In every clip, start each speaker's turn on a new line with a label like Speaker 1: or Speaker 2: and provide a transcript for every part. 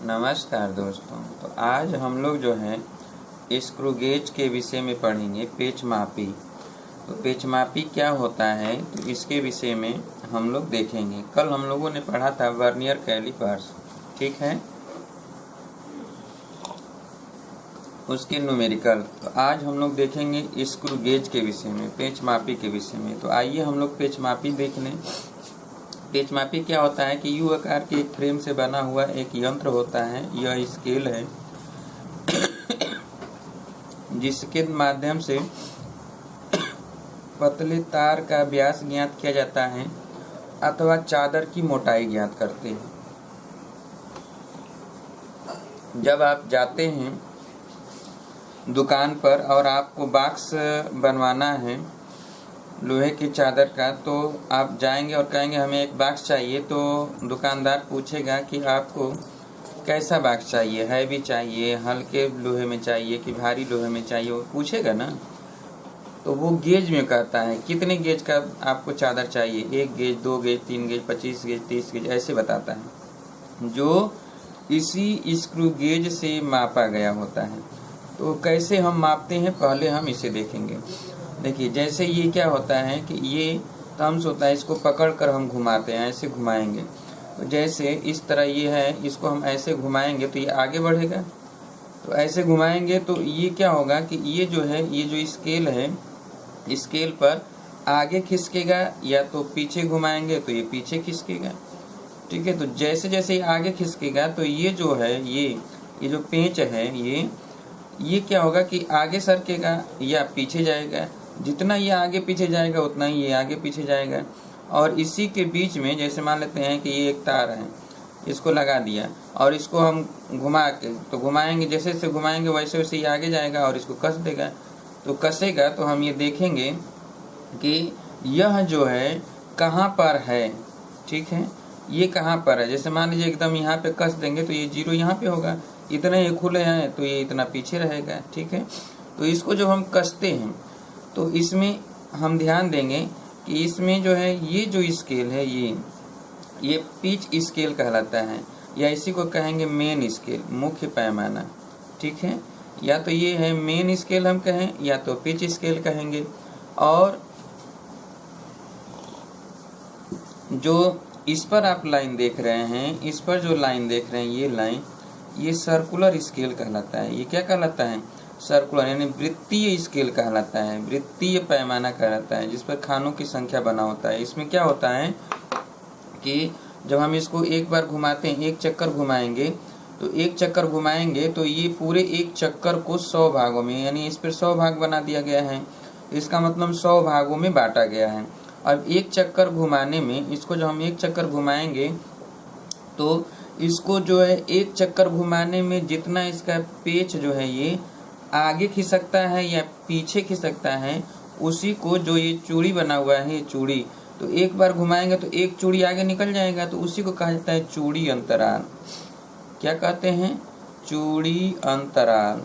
Speaker 1: नमस्कार दोस्तों। तो आज हम लोग जो है स्क्रू गेज के विषय में पढ़ेंगे, पेच मापी। तो पेच मापी क्या होता है, तो इसके विषय में हम लोग देखेंगे। कल हम लोगों ने पढ़ा था वर्नियर कैलिपर्स, ठीक है, उसके न्यूमेरिकल। तो आज हम लोग देखेंगे स्क्रू गेज के विषय में, पेच मापी के विषय में। तो आइए हम लोग पेच मापी देख लें। पेच मापी क्या होता है कि यू आकार के एक फ्रेम से बना हुआ एक यंत्र होता है। यह स्केल है जिसके माध्यम से पतले तार का व्यास ज्ञात किया जाता है अथवा चादर की मोटाई ज्ञात करते हैं। जब आप जाते हैं दुकान पर और आपको बॉक्स बनवाना है लोहे की चादर का, तो आप जाएंगे और कहेंगे हमें एक बॉक्स चाहिए। तो दुकानदार पूछेगा कि आपको कैसा बॉक्स चाहिए, हैवी चाहिए, हल्के लोहे में चाहिए कि भारी लोहे में चाहिए, वो पूछेगा ना। तो वो गेज में कहता है कितने गेज का आपको चादर चाहिए, 1 gauge, 2 gauge, 3 gauge, 25 gauge, 30 gauge, ऐसे बताता है, जो इसी स्क्रू गेज से मापा गया होता है। तो कैसे हम मापते हैं, पहले हम इसे देखेंगे। देखिए, जैसे ये क्या होता है कि ये थम्स होता है, इसको पकड़कर हम घुमाते हैं, ऐसे घुमाएंगे। तो जैसे इस तरह ये है, इसको हम ऐसे घुमाएंगे तो ये आगे बढ़ेगा। तो ऐसे घुमाएंगे तो ये क्या होगा कि ये जो है, ये जो स्केल है, स्केल पर आगे खिसकेगा, या तो पीछे घुमाएंगे तो ये पीछे खिसकेगा, ठीक है। तो जैसे जैसे ये आगे खिसकेगा तो ये जो है, ये जो पेंच है, ये क्या होगा कि आगे सरकेगा या पीछे जाएगा। जितना ये आगे पीछे जाएगा उतना ही ये आगे पीछे जाएगा। और इसी के बीच में जैसे मान लेते हैं कि ये एक तार है, इसको लगा दिया और इसको हम घुमा के तो घुमाएंगे, जैसे जैसे घुमाएंगे वैसे वैसे ये आगे जाएगा और इसको कस देगा। तो कसेगा तो हम ये देखेंगे कि यह जो है कहाँ पर है, ठीक है, ये कहाँ पर है। जैसे मान लीजिए एकदम यहाँ पे कस देंगे तो ये 0 यहाँ पे होगा, इतने ये खुले हैं तो ये इतना पीछे रहेगा, ठीक है। तो इसको जब हम कसते हैं तो इसमें हम ध्यान देंगे कि इसमें जो है, ये जो स्केल है, ये पिच स्केल कहलाता है, या इसी को कहेंगे मेन स्केल, मुख्य पैमाना, ठीक है। या तो ये है मेन स्केल हम कहें, या तो पिच स्केल कहेंगे। और जो इस पर आप लाइन देख रहे हैं, इस पर जो लाइन देख रहे हैं, ये लाइन, ये सर्कुलर स्केल कहलाता है। ये क्या कहलाता है, सर्कुलर, यानी वृत्तीय स्केल कहलाता है, वृत्तीय पैमाना कहलाता है, जिस पर खानों की संख्या बना होता है। इसमें क्या होता है कि जब हम इसको एक बार घुमाते हैं, एक चक्कर घुमाएंगे, तो एक चक्कर घुमाएंगे तो ये पूरे एक चक्कर को 100 भागों में, यानी इस पर 100 भाग बना दिया गया है। इसका मतलब 100 भागों में बांटा गया है। अब एक चक्कर घुमाने में, इसको जब हम एक चक्कर घुमाएंगे तो इसको जो है एक चक्कर घुमाने में जितना इसका पेच जो है ये आगे खिसकता है या पीछे खिसकता है, उसी को, जो ये चूड़ी बना हुआ है, ये चूड़ी, तो एक बार घुमाएंगे तो एक चूड़ी आगे निकल जाएगा, तो उसी को कहा जाता है चूड़ी अंतराल। क्या कहते हैं, चूड़ी अंतराल।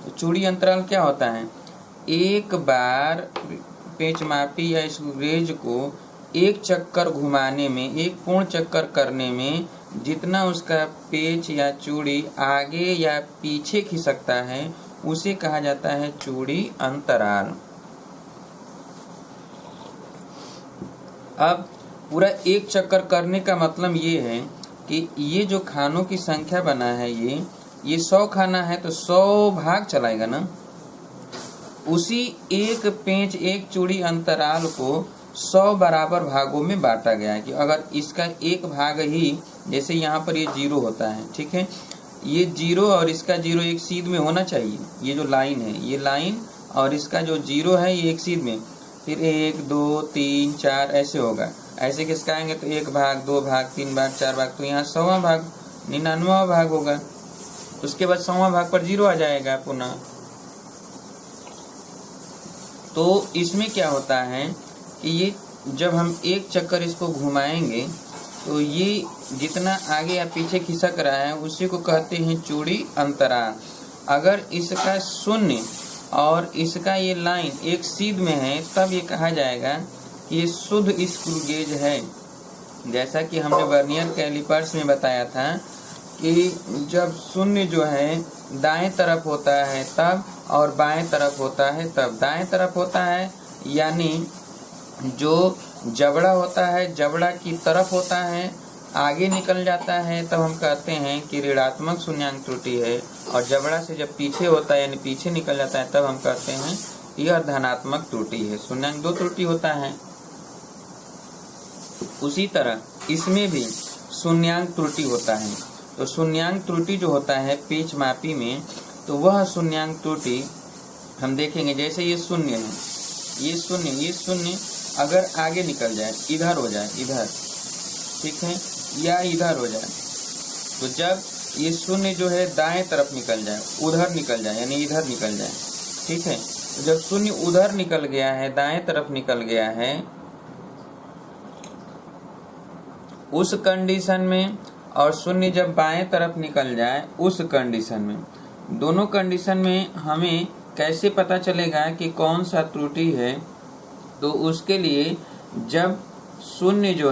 Speaker 1: तो चूड़ी अंतराल क्या होता है, एक बार पेच मापी या इस गेज को एक चक्कर घुमाने में, एक पूर्ण चक्कर करने में जितना उसका पेच या चूड़ी आगे या पीछे खिसकता है, उसे कहा जाता है चूड़ी अंतराल। अब पूरा एक चक्कर करने का मतलब ये है कि ये जो खानों की संख्या बना है, ये 100 खाना है तो 100 भाग चलाएगा ना। उसी एक पेंच, एक चूड़ी अंतराल को 100 बराबर भागों में बांटा गया है। कि अगर इसका एक भाग ही, जैसे यहाँ पर ये 0 होता है, ठीक है, ये 0 और इसका 0 एक सीध में होना चाहिए। ये जो लाइन है, ये लाइन और इसका जो 0 है, ये एक सीध में, फिर 1, 2, 3, 4 ऐसे होगा। ऐसे खिसकाएंगे तो 1 भाग, 2 भाग, 3 भाग, 4 भाग, तो यहाँ 100वां भाग, 99वां भाग होगा। उसके बाद 100वां भाग पर 0 आ जाएगा पुनः। तो इसमें क्या होता है कि ये जब हम एक चक्कर इसको घुमाएंगे तो ये जितना आगे या पीछे खिसक रहा है उसी को कहते हैं चूड़ी अंतराल। अगर इसका शून्य और इसका ये लाइन एक सीध में है, तब ये कहा जाएगा कि ये शुद्ध स्क्रू गेज है। जैसा कि हमने वर्नियर कैलिपर्स में बताया था कि जब शून्य जो है दाएं तरफ होता है तब और बाएं तरफ होता है तब। दाएं तरफ होता है यानी जो जबड़ा होता है जबड़ा की तरफ होता है, आगे निकल जाता है, तब हम कहते हैं कि ऋणात्मक शून्यांक त्रुटि है। और जबड़ा से जब पीछे होता है यानी पीछे निकल जाता है तब हम कहते हैं यह धनात्मक त्रुटि है। शून्यांक दो त्रुटि होता है। उसी तरह इसमें भी शून्यांक त्रुटि होता है। तो शून्यांक त्रुटि जो होता है पेच मापी में, तो वह शून्यांक त्रुटि हम देखेंगे। जैसे ये शून्य है, ये शून्य अगर आगे निकल जाए, इधर हो जाए, इधर, ठीक है, या इधर हो जाए, तो जब ये शून्य जो है दाएं तरफ निकल जाए, उधर निकल जाए यानी इधर निकल जाए, ठीक है, तो जब शून्य उधर निकल गया है, दाएं तरफ निकल गया है, उस कंडीशन में, और शून्य जब बाएं तरफ निकल जाए उस कंडीशन में, दोनों कंडीशन में हमें कैसे पता चलेगा कि कौन सा त्रुटि है? तो उसके लिए जब शून्य जो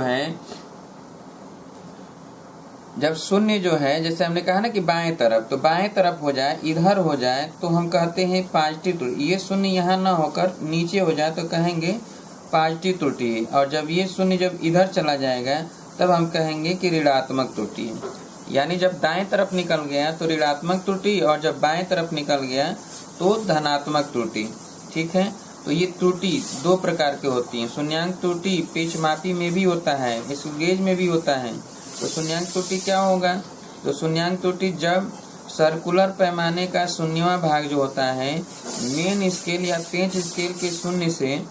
Speaker 1: है जैसे हमने कहा ना कि बाएं तरफ, तो बाएं तरफ हो जाए, इधर हो जाए, तो हम कहते हैं पॉजिटिव त्रुटि। ये शून्य यहाँ ना होकर नीचे हो जाए तो कहेंगे पॉजिटिव त्रुटि है। और जब ये शून्य जब इधर चला जाएगा तब हम कहेंगे कि ऋणात्मक त्रुटि है। यानी जब दाएं तरफ निकल गया तो ऋणात्मक त्रुटि, और जब बाएं तरफ निकल गया तो धनात्मक त्रुटि, ठीक है। तो ये त्रुटि दो प्रकार की होती हैं। शून्यांक त्रुटि पेच मापी में भी होता है, स्क्रू गेज में भी होता है। तो शून्यांक त्रुटि क्या होगा? तो शून्यांक त्रुटि जब सर्कुलर पैमाने का शून्यवां भाग जो होता है मेन स्केल या पेंच स्केल के शून्य से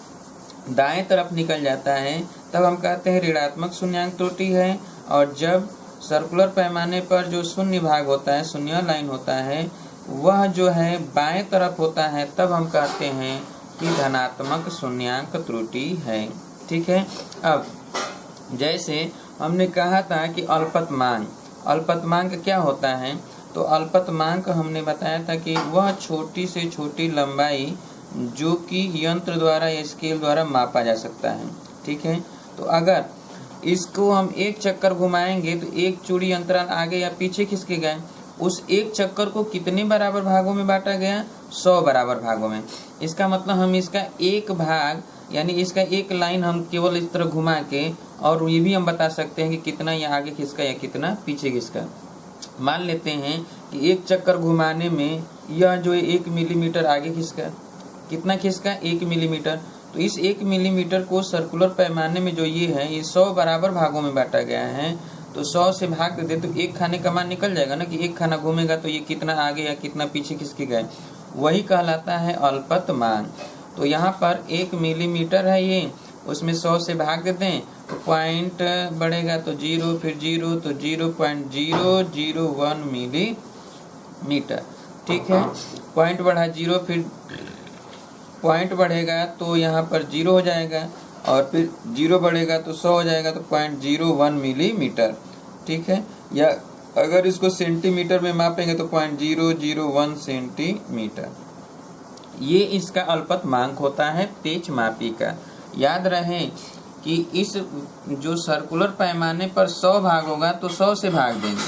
Speaker 1: दाएं तरफ निकल जाता है तब हम कहते हैं ऋणात्मक शून्यांक त्रुटि है। और जब सर्कुलर पैमाने पर जो शून्य भाग होता है, शून्य लाइन होता है, वह जो है बाएं तरफ होता है तब हम कहते हैं कि धनात्मक शून्यांक त्रुटि है, ठीक है। अब जैसे हमने कहा था कि अल्पतमांक क्या होता है? तो अल्पतमांक हमने बताया था कि वह छोटी से छोटी लंबाई जो कि यंत्र द्वारा या स्केल द्वारा मापा जा सकता है, ठीक है। तो अगर इसको हम एक चक्कर घुमाएंगे तो एक चूड़ी अंतराल आगे या पीछे खिसके गए, उस एक चक्कर को कितने बराबर भागों में बांटा गया? 100 बराबर भागों में। इसका मतलब हम इसका एक भाग यानी इसका एक लाइन हम केवल इस तरह घुमा के, और ये भी हम बता सकते हैं कि कितना ये आगे खिसका या कितना पीछे खिसका। मान लेते हैं कि एक चक्कर घुमाने में यह जो 1 मिलीमीटर आगे खिसका, कितना खिसका? 1 मिलीमीटर। तो इस 1 मिलीमीटर को सर्कुलर पैमाने में जो ये है, ये 100 बराबर भागों में बांटा गया है। तो 100 से भाग दे तो एक खाने का मान निकल जाएगा ना, कि एक खाना घूमेगा तो ये कितना आगे या कितना पीछे खिसके गए, वही कहलाता है अल्पतमांक। तो यहाँ पर 1 मिलीमीटर है ये, उसमें 100 से भाग देते हैं तो पॉइंट बढ़ेगा तो 0, फिर 0 तो 0.001 मिलीमीटर, ठीक है। पॉइंट बढ़ा 0, फिर पॉइंट बढ़ेगा तो यहाँ पर 0 हो जाएगा, और फिर 0 बढ़ेगा तो 100 हो जाएगा, तो 0.01 मिलीमीटर, ठीक है। या अगर इसको सेंटीमीटर में मापेंगे तो 0.001 सेंटीमीटर। ये इसका अल्पतमांक होता है पेच मापी का। याद रहे कि इस जो सर्कुलर पैमाने पर 100 भाग होगा तो 100 से भाग देंगे।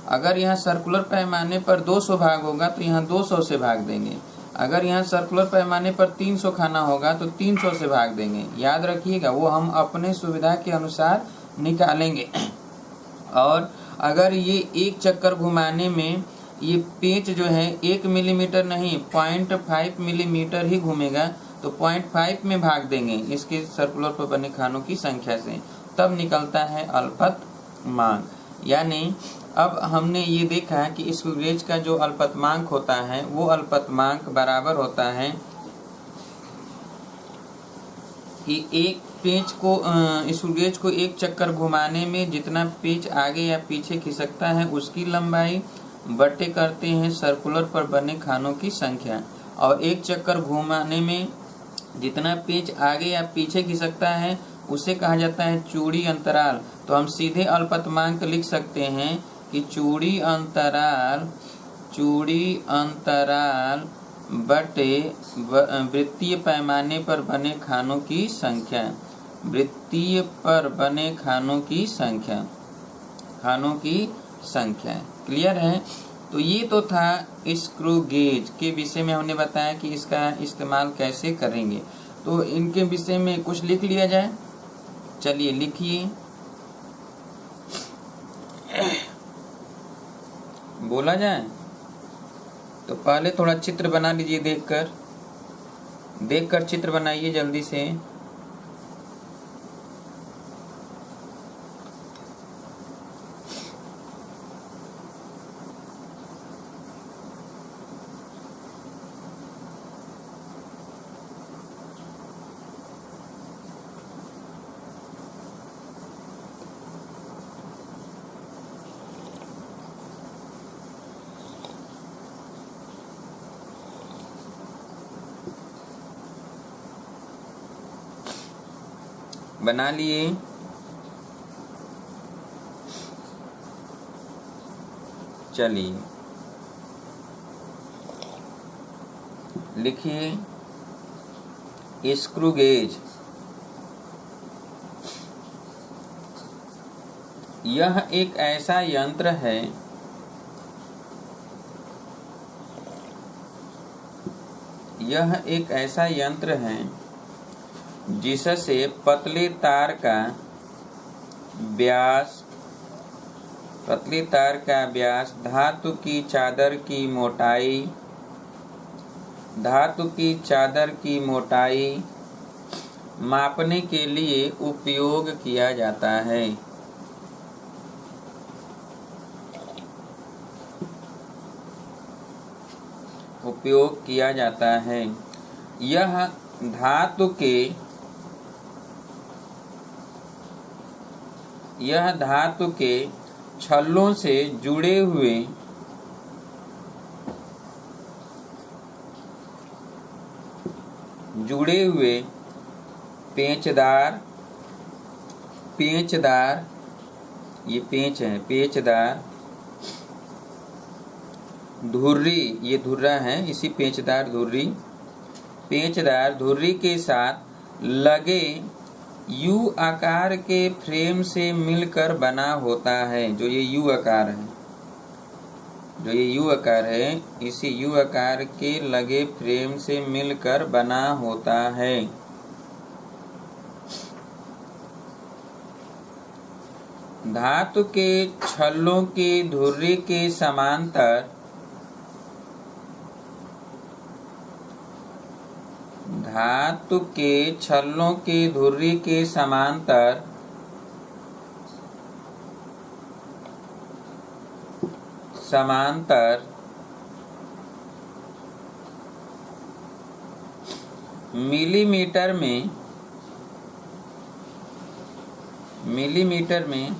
Speaker 1: अगर यहाँ सर्कुलर पैमाने पर 200 भाग होगा तो यहाँ 200 से भाग देंगे। अगर यहाँ सर्कुलर पैमाने पर 300 खाना होगा तो 300 से भाग देंगे। याद रखिएगा, वो हम अपने सुविधा के अनुसार निकालेंगे। और अगर ये एक चक्कर घुमाने में ये पेंच जो है 1 मिलीमीटर नहीं 0.5 मिलीमीटर ही घूमेगा, तो 0.5 में भाग देंगे इसके सर्कुलर पर बने खानों की संख्या से, तब निकलता है अल्पतमांक। यानी अब हमने ये देखा कि स्क्रू गेज का जो अल्पतमांक होता है वो अल्पतमांक बराबर होता है कि एक पेंच को स्क्रू गेज को एक चक्कर घुमाने में जितना पेंच आगे या पीछे खिसकता है उसकी लंबाई बटे करते हैं सर्कुलर पर बने खानों की संख्या, और एक चक्कर घुमाने में जितना पेंच आगे या पीछे खिसकता है उसे कहा जाता है चूड़ी अंतराल। तो हम सीधे अल्पतमांक लिख सकते हैं कि चूड़ी अंतराल बटे वृत्तीय पैमाने पर बने खानों की संख्या, वृत्तीय पर बने खानों की संख्याएं। क्लियर है? तो ये तो था स्क्रू गेज के विषय में, हमने बताया कि इसका इस्तेमाल कैसे करेंगे। तो इनके विषय में कुछ लिख लिया जाए। चलिए लिखिए, बोला जाए। तो पहले थोड़ा चित्र बना लीजिए, देखकर चित्र बनाइए जल्दी से। बना लिए? चलिए लिखिए स्क्रू गेज। यह एक ऐसा यंत्र है जिससे पतले तार का व्यास धातु की चादर की मोटाई मापने के लिए उपयोग किया जाता है। यह धातु के छल्लों से जुड़े हुए पेचदार ये पेच है, पेचदार धुर्री, ये धुर्रा है, इसी पेचदार धुर्री के साथ लगे यू आकार के फ्रेम से मिलकर बना होता है। जो ये यू आकार है, इसी यू आकार के लगे फ्रेम से मिलकर बना होता है। धातु के छल्लों के धुर्री के समांतर मिलीमीटर में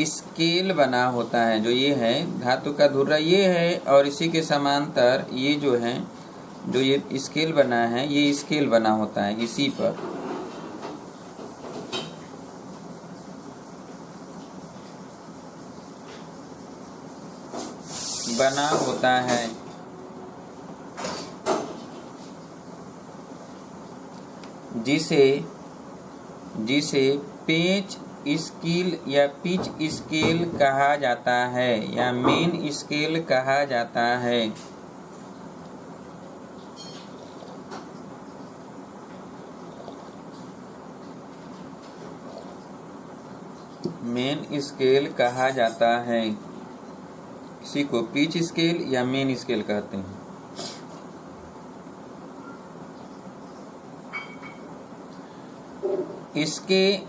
Speaker 1: स्केल बना होता है। जो ये है धातु का धुर्रा ये है, और इसी के समांतर ये जो है, जो ये स्केल बना है, ये स्केल बना होता है, इसी पर बना होता है। जिसे पेंच स्केल या पिच स्केल कहा जाता है, या मेन स्केल कहा जाता है। मेन स्केल कहा जाता है, इसी को पिच स्केल या मेन स्केल कहते हैं। इसके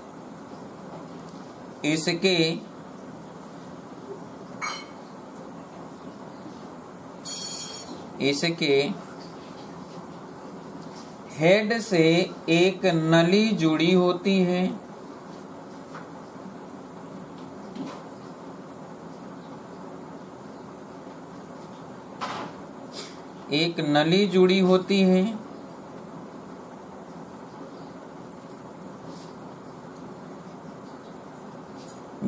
Speaker 1: हेड से एक नली जुड़ी होती है।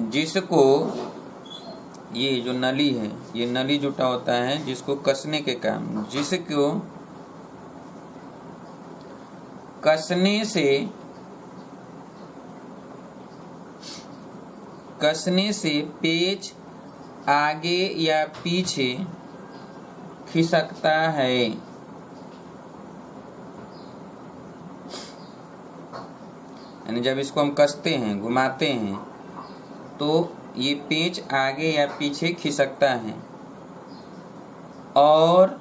Speaker 1: जिसको, ये जो नली है, ये नली जुटा होता है जिसको कसने के काम, जिसको कसने से पेच आगे या पीछे खिसकता है। यानी जब इसको हम कसते हैं, घुमाते हैं, तो ये पेंच आगे या पीछे खिसकता है। और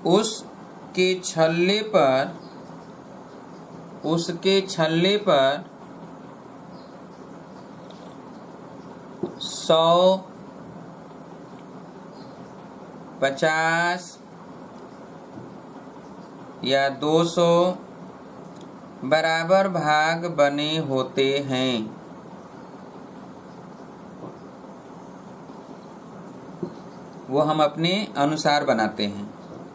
Speaker 1: उसके छल्ले पर 100, 50 या 200 बराबर भाग बने होते हैं। वो हम अपने अनुसार बनाते हैं,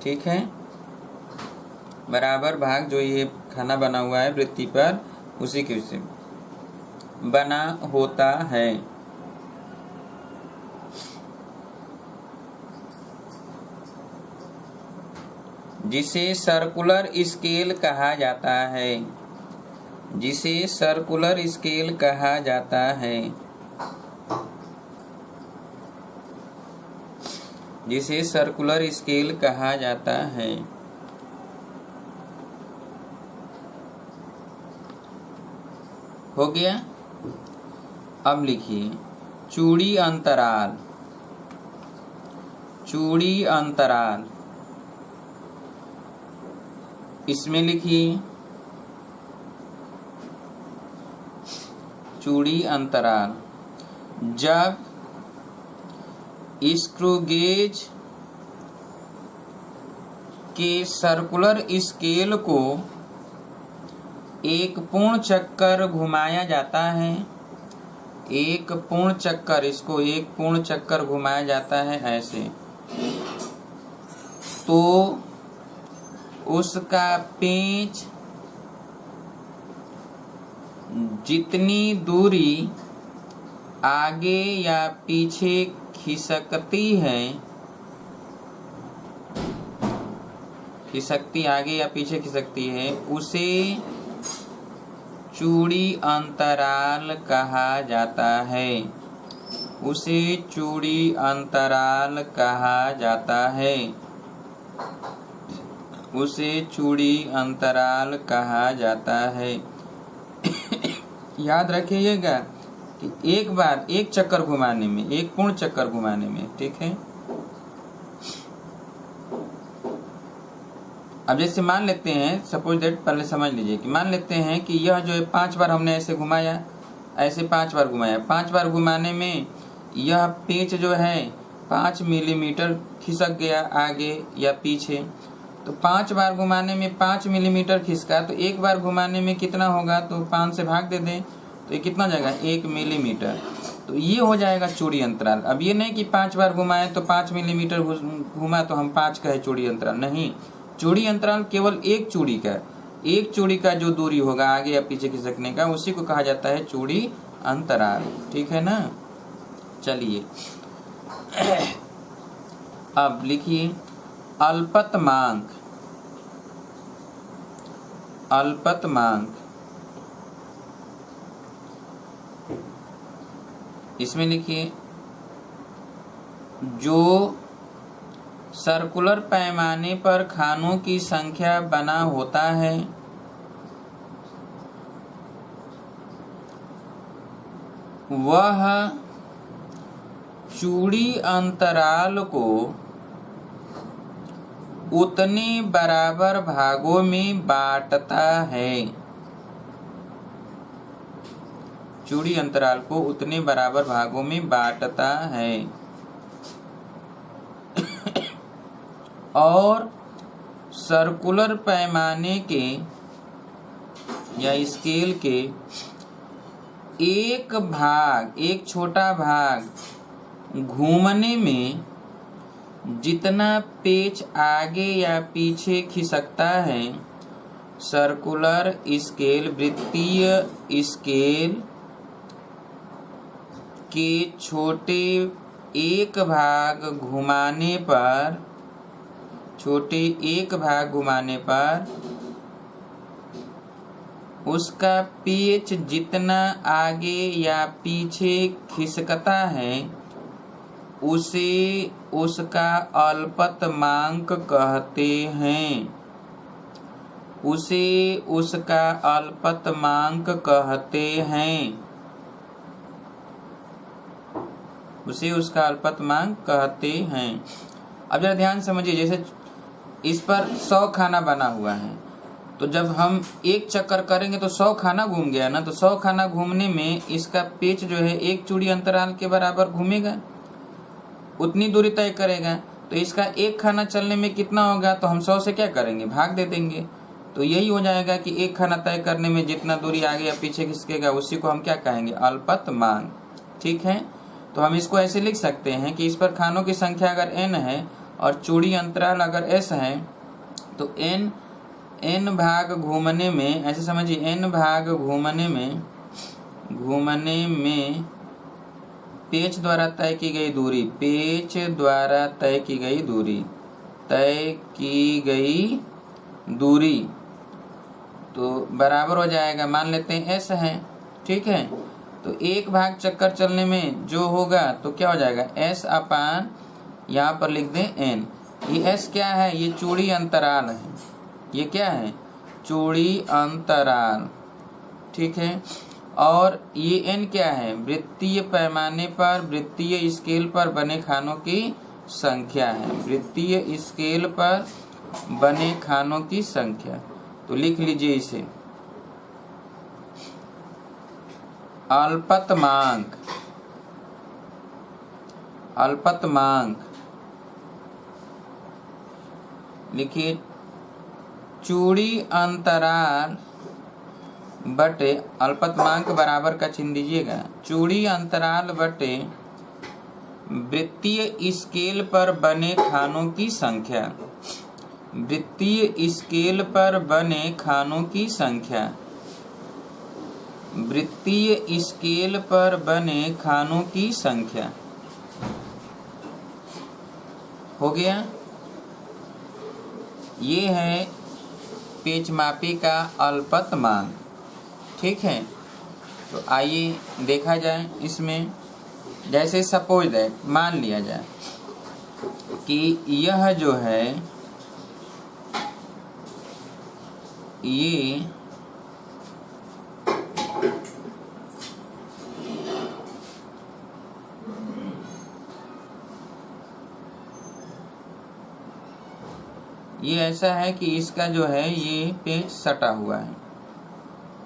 Speaker 1: ठीक है। बराबर भाग जो ये खाना बना हुआ है वृत्ति पर, उसी के से बना होता है। जिसे सर्कुलर स्केल कहा जाता है। जिसे सर्कुलर स्केल कहा जाता है। जिसे सर्कुलर स्केल कहा जाता है। हो गया। अब लिखिए चूड़ी अंतराल। चूड़ी अंतराल इसमें लिखिए चूड़ी अंतराल। जब स्क्रू गेज के सर्कुलर स्केल को एक पूर्ण चक्कर घुमाया जाता है, एक पूर्ण चक्कर, इसको एक पूर्ण चक्कर घुमाया जाता है ऐसे, तो उसका पेंच जितनी दूरी आगे या पीछे खिसकती है, आगे या पीछे खिसकती है, उसे चूड़ी अंतराल कहा जाता है। उसे चूड़ी अंतराल कहा जाता है। उसे चूड़ी अंतराल कहा जाता है। याद रखिएगा कि एक बार एक चक्कर घुमाने में, एक पूर्ण चक्कर घुमाने में, ठीक है। अब जैसे मान लेते हैं, सपोज दैट, पहले समझ लीजिए कि मान लेते हैं कि यह जो है 5 बार हमने ऐसे घुमाया, ऐसे 5 बार घुमाया। 5 बार घुमाने में यह पेंच जो है 5 मिलीमीटर खिसक गया आगे या पीछे। तो 5 बार घुमाने में 5 मिलीमीटर खिसका, तो एक बार घुमाने में कितना होगा, तो 5 से भाग दे दें तो ये कितना जाएगा, 1 मिलीमीटर। तो ये हो जाएगा चूड़ी अंतराल। अब ये नहीं कि 5 बार घुमाए तो 5 मिलीमीटर घुमा तो हम 5 कहे चूड़ी अंतराल, नहीं। चूड़ी अंतराल केवल एक चूड़ी का जो दूरी होगा आगे या पीछे खिसकने का, उसी को कहा जाता है चूड़ी अंतराल, ठीक है ना। चलिए अब लिखिए अल्पतमांक। अल्पतमांक इसमें लिखिए जो सर्कुलर पैमाने पर खानों की संख्या बना होता है, वह चूड़ी अंतराल को उतने बराबर भागों में बांटता है। चूड़ी अंतराल को उतने बराबर भागों में बांटता है और सर्कुलर पैमाने के या स्केल के एक भाग, एक छोटा भाग घूमने में जितना पेच आगे या पीछे खिसकता है, सर्कुलर स्केल, वृत्तीय स्केल के छोटे एक भाग घुमाने पर, उसका पेच जितना आगे या पीछे खिसकता है उसे उसका अल्पतमांक कहते हैं। उसे उसका अल्पतमांक कहते हैं। उसे उसका अल्पतमांक कहते हैं। अब जरा ध्यान समझिए, जैसे इस पर 100 खाना बना हुआ है, तो जब हम एक चक्कर करेंगे तो 100 खाना घूम गया ना, तो 100 खाना घूमने में इसका पेच जो है एक चूड़ी अंतराल के बराबर घूमेगा, उतनी दूरी तय करेगा। तो इसका एक खाना चलने में कितना होगा, तो हम 100 से क्या करेंगे, भाग दे देंगे। तो यही हो जाएगा कि एक खाना तय करने में जितना दूरी आगे या पीछे खिसकेगा उसी को हम क्या कहेंगे, अल्पतमांक। ठीक है, तो हम इसको ऐसे लिख सकते हैं कि इस पर खानों की संख्या अगर n है और चूड़ी अंतराल अगर s है, तो n भाग घूमने में, ऐसे समझिए, n भाग घूमने में पेच द्वारा तय की गई दूरी, पेच द्वारा तय की गई दूरी तो बराबर हो जाएगा, मान लेते हैं s है। ठीक है, तो एक भाग चक्कर चलने में जो होगा तो क्या हो जाएगा, s अपान, यहाँ पर लिख दें n। ये s क्या है, ये चूड़ी अंतराल है। ये क्या है, चूड़ी अंतराल। ठीक है, और ये n क्या है, वृत्तीय पैमाने पर, वृत्तीय स्केल पर बने खानों की संख्या है। वृत्तीय स्केल पर बने खानों की संख्या, तो लिख लीजिए इसे अल्पतमांक। अल्पतमांक लिखिए, चूड़ी अंतराल बटे, अल्पतमांक बराबर का चिन्ह दीजिएगा, चूड़ी अंतराल बटे वृत्तीय स्केल पर बने खानों की संख्या। वृत्तीय स्केल पर बने खानों की संख्या। वृत्तीय स्केल पर बने खानों की संख्या। हो गया, ये है पेचमापी का अल्पतमांक। ठीक है, तो आइए देखा जाए इसमें। जैसे सपोज दैट, मान लिया जाए कि यह जो है, ये ऐसा है कि इसका जो है ये पेच सटा हुआ है।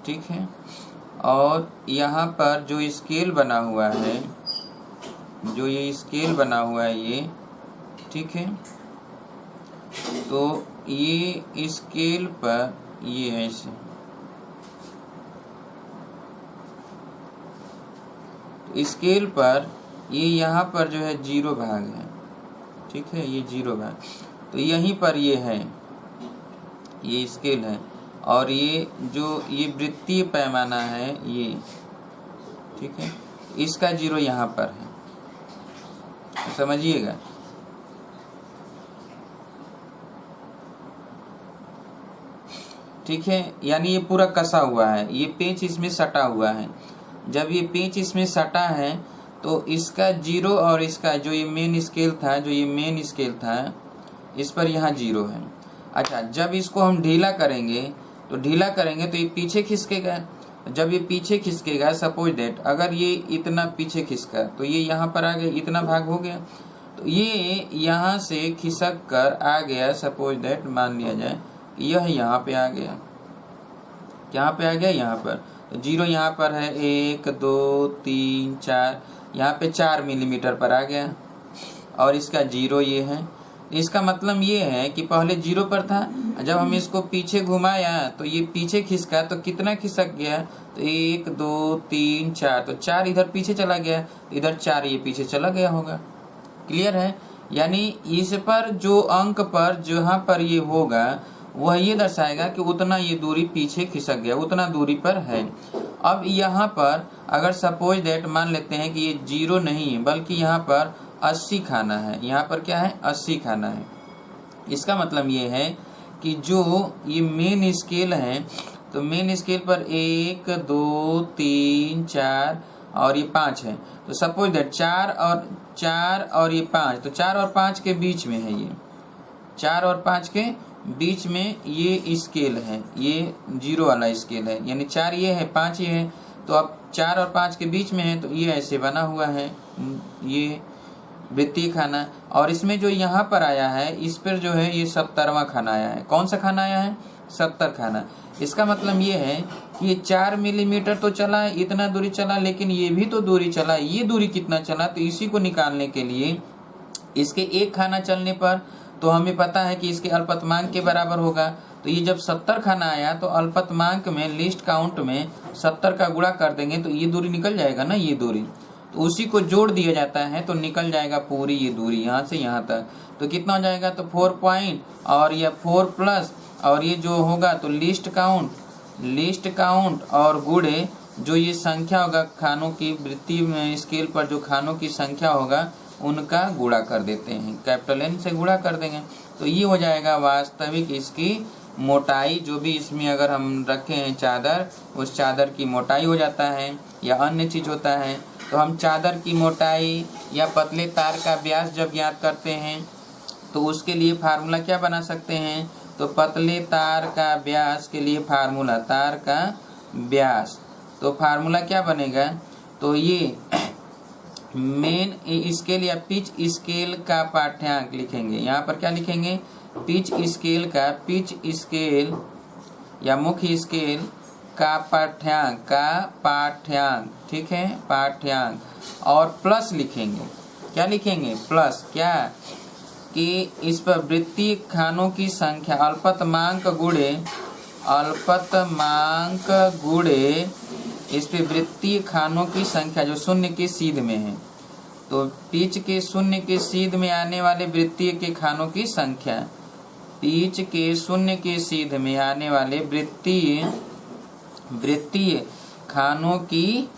Speaker 1: ठीक है, और यहाँ पर जो स्केल बना हुआ है, जो ये स्केल बना हुआ है ये, ठीक है, तो ये स्केल पर ये ऐसे, तो स्केल पर ये यहाँ पर जो है 0 भाग है। ठीक है, ये 0 भाग, तो यहीं पर ये है, ये स्केल है, और ये जो ये वृत्तीय पैमाना है ये, ठीक है, इसका 0 यहाँ पर है, समझिएगा। ठीक है, यानी ये पूरा कसा हुआ है, ये पेंच इसमें सटा हुआ है। जब ये पेंच इसमें सटा है तो इसका 0 और इसका जो ये मेन स्केल था, इस पर यहाँ 0 है। अच्छा, जब इसको हम ढीला करेंगे तो ये पीछे खिसकेगा। जब ये पीछे खिसकेगा, सपोज दैट अगर ये इतना पीछे खिसका तो ये यहाँ पर आ गया, इतना भाग हो गया, तो ये यहाँ से खिसक कर आ गया। सपोज दैट मान लिया जाए यह यहाँ पे आ गया, यहाँ पे आ गया, यहाँ पर 0 यहाँ पर है, 1 2 3 4, यहाँ पे 4 मिलीमीटर पर आ गया, और इसका 0 ये है। इसका मतलब ये है कि पहले 0 पर था, जब हम इसको पीछे घुमाया तो ये पीछे खिसका, तो कितना खिसक गया, तो 1 2 3 4, तो 4 इधर पीछे चला गया, इधर 4 ये पीछे चला गया होगा। क्लियर है, यानी इस पर जो अंक पर जहाँ पर ये होगा वह ये दर्शाएगा कि उतना ये दूरी पीछे खिसक गया, उतना दूरी पर है। अब यहाँ पर अगर सपोज दैट मान लेते हैं कि ये 0 नहीं है, बल्कि यहाँ पर 80 खाना है, यहाँ पर क्या है, 80 खाना है। इसका मतलब ये है कि जो ये मेन स्केल है तो मेन स्केल पर 1 2 3 4 और ये 5 है। तो सपोज दैट 4 और ये 5, तो 4 और 5 के बीच में है, ये 4 और 5 के बीच में ये स्केल है, ये 0 वाला स्केल है, यानी 4 ये है 5 ये है। तो अब 4 और 5 के बीच में है, तो ये ऐसे बना हुआ है ये वृत्तीय खाना। और इसमें जो यहाँ पर आया है, इस पर जो है ये 70वां खाना आया है। कौन सा खाना आया है? 70 खाना। इसका मतलब ये है कि ये 4 मिलीमीटर तो चला, इतना दूरी चला, लेकिन ये भी तो दूरी चला, ये दूरी कितना चला? तो इसी को निकालने के लिए इसके एक खाना चलने पर तो हमें पता है कि इसके अल्पतमांक के बराबर होगा। तो ये जब 70 खाना आया तो अल्पतमांक में लीस्ट काउंट में 70 का गुणा कर देंगे तो ये दूरी निकल जाएगा ना, ये दूरी। तो उसी को जोड़ दिया जाता है तो निकल जाएगा पूरी ये दूरी यहाँ से यहाँ तक। तो कितना हो जाएगा? तो 4 पॉइंट और यह 4 प्लस और ये जो होगा तो लिस्ट काउंट और गुणे जो ये संख्या होगा खानों की वृत्तीय स्केल पर, जो खानों की संख्या होगा उनका गुणा कर देते हैं, कैपिटल N से गुणा कर देंगे। तो ये हो जाएगा वास्तविक इसकी मोटाई। जो भी इसमें अगर हम रखे हैं चादर, उस चादर की मोटाई हो जाता है या अन्य चीज होता है। तो हम चादर की मोटाई या पतले तार का व्यास जब ज्ञात करते हैं तो उसके लिए फार्मूला क्या बना सकते हैं? तो पतले तार का व्यास के लिए फार्मूला, तार का व्यास, तो फार्मूला क्या बनेगा? तो ये मेन स्केल या पिच स्केल का पाठ्यांक लिखेंगे। यहाँ पर क्या लिखेंगे? पिच स्केल या मुख्य स्केल का पाठ्यांक, ठीक है, पाठ्यांक। और प्लस लिखेंगे, क्या लिखेंगे? प्लस क्या? कि इस पर वृत्तीय खानों की संख्या अल्पतमांक गुणे इस पे वृत्तीय खानों की संख्या जो शून्य के सीध में है। तो पिच के शून्य के सीध में आने वाले वृत्तीय के खानों की संख्या, पिच के शून्य के सीध में आने वाले वृत्तीय खानों की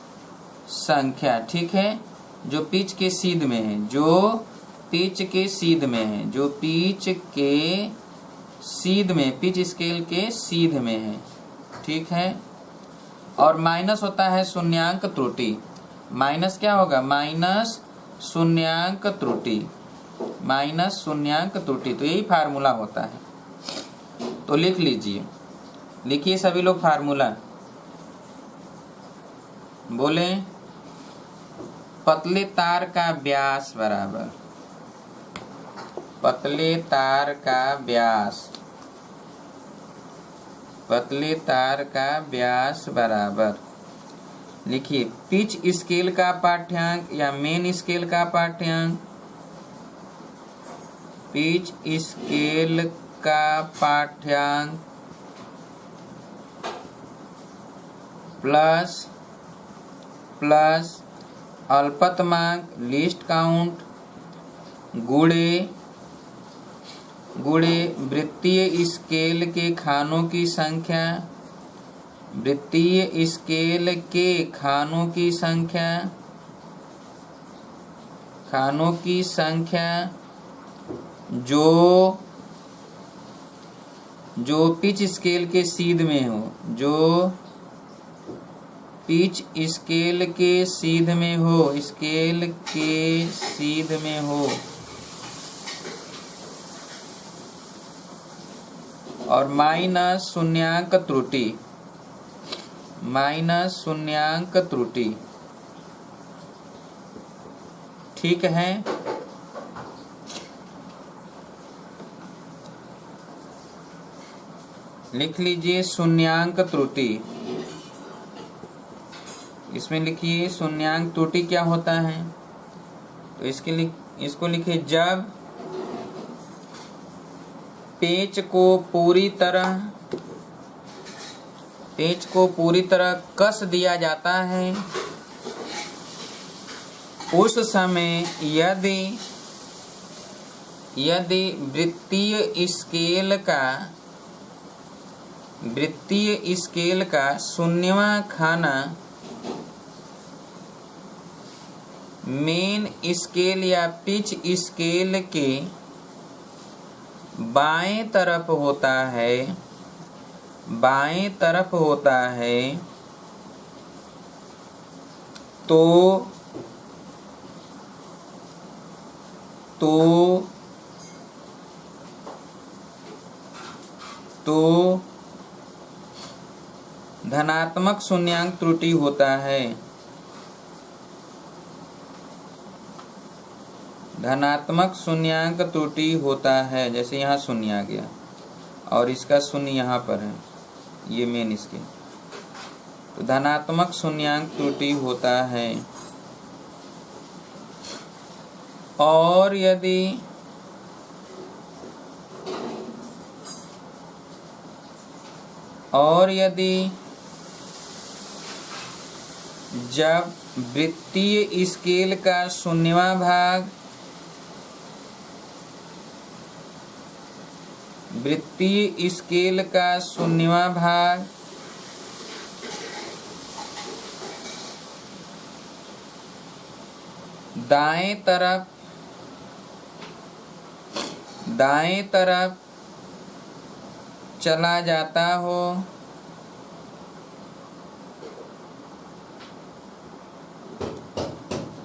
Speaker 1: संख्या, ठीक है, जो पिच के सीध में है, जो पिच के सीध में है, जो पिच के सीध में, पिच स्केल के सीध में है, ठीक है। और माइनस होता है शून्यांक त्रुटि। माइनस क्या होगा? माइनस शून्यांक त्रुटि, माइनस शून्यांक त्रुटि। तो यही फार्मूला होता है। तो लिख लीजिए, लिखिए सभी लोग फार्मूला, बोले पतले तार का व्यास बराबर, पतले तार का व्यास, पतले तार का व्यास बराबर, लिखिए पिच स्केल का पाठ्यांक या मेन स्केल का पाठ्यांक, पिच स्केल का पाठ्यांक प्लस अल्पतमांक लीस्ट काउंट गुणे वृत्तीय स्केल के खानों की संख्या, वृत्तीय स्केल के खानों की संख्या जो पिच स्केल के सीध में हो, जो पिच स्केल के सीध में हो, स्केल के सीध में हो, और माइनस शून्यांक त्रुटि, माइनस शून्यांक त्रुटि, ठीक है। लिख लीजिए शून्यांक त्रुटि, इसमें लिखिए शून्यांक त्रुटि क्या होता है। तो इसको लिखिए जब पेच को पूरी तरह कस दिया जाता है, उस समय यदि वृत्तीय स्केल का शून्यवां खाना मेन स्केल या पिच स्केल के बाएं तरफ होता है, बाएं तरफ होता है तो धनात्मक शून्यांक त्रुटि होता है। धनात्मक शून्यांक त्रुटि होता है। जैसे यहाँ शून्य आ गया और इसका शून्य यहाँ पर है, ये मेन इसके, तो धनात्मक शून्यांक त्रुटि होता है। और यदि जब वृत्तीय स्केल का शून्यवां भाग दाएं तरफ चला जाता हो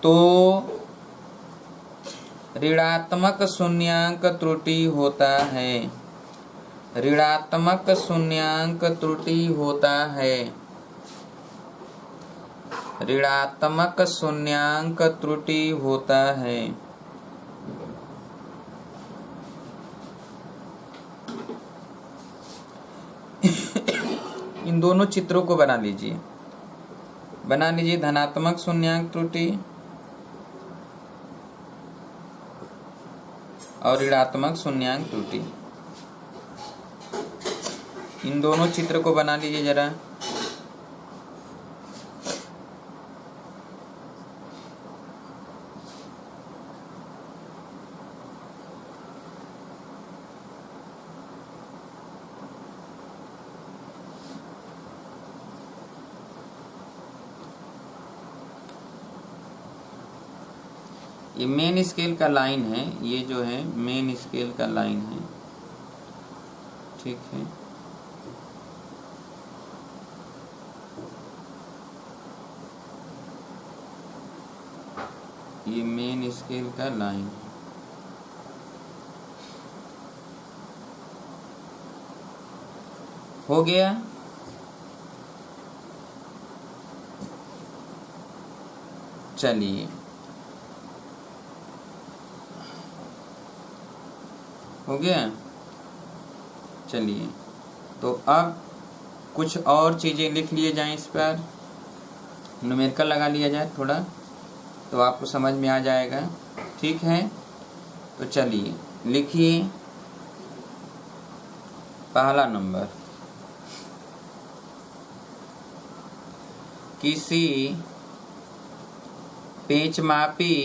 Speaker 1: तो ऋणात्मक शून्यांक त्रुटि होता है। ऋणात्मक शून्यांक त्रुटि होता है। ऋणात्मक शून्यांक त्रुटि होता है। इन दोनों चित्रों को बना लीजिए। धनात्मक शून्यांक त्रुटि और ऋणात्मक शून्यांक त्रुटि। इन दोनों चित्र को बना लीजिए जरा। ये मेन स्केल का लाइन है, ये जो है मेन स्केल का लाइन है, ठीक है। ये मेन स्केल का लाइन है। हो गया। चलिए, हो गया। चलिए, तो अब कुछ और चीज़ें लिख लिए जाएं, इस पर न्यूमेरिकल लगा लिया जाए थोड़ा, तो आपको समझ में आ जाएगा, ठीक है। तो चलिए लिखिए। पहला नंबर, किसी पेचमापी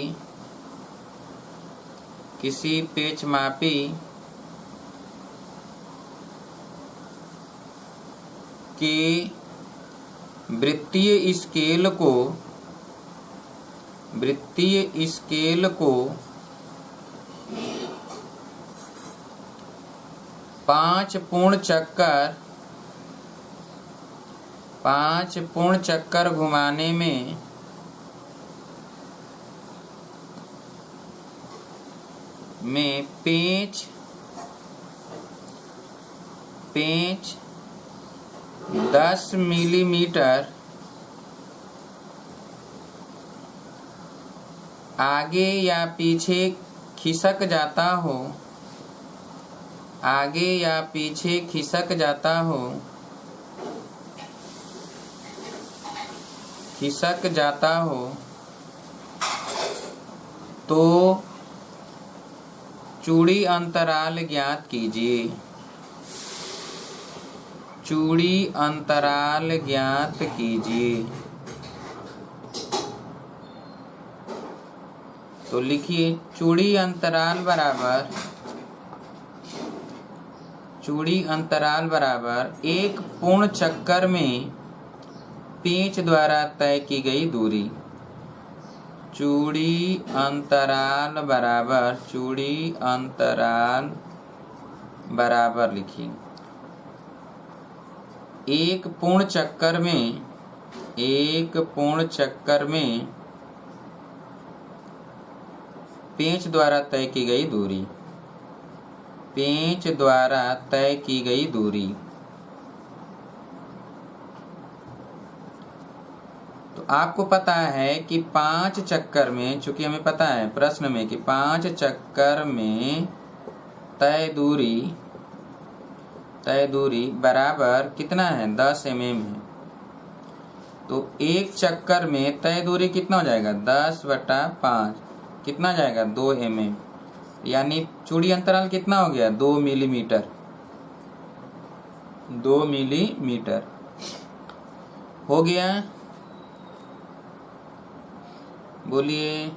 Speaker 1: के वृत्तीय स्केल को 5 पूर्ण चक्कर घुमाने में पेंच 10 मिलीमीटर आगे या पीछे खिसक जाता हो तो चूड़ी अंतराल ज्ञात कीजिए। तो लिखिए, चूड़ी अंतराल बराबर एक पूर्ण चक्कर में पेंच द्वारा तय की गई दूरी। चूड़ी अंतराल बराबर लिखिए एक पूर्ण चक्कर में पेंच द्वारा तय की गई दूरी। तो आपको पता है कि 5 चक्कर में, चूंकि हमें पता है प्रश्न में कि 5 चक्कर में तय दूरी बराबर कितना है, 10 mm है। तो एक चक्कर में तय दूरी कितना हो जाएगा, 10/5 कितना जाएगा, 2 mm। यानी चूड़ी अंतराल कितना हो गया, 2 मिलीमीटर। 2 मिलीमीटर हो गया। बोलिए।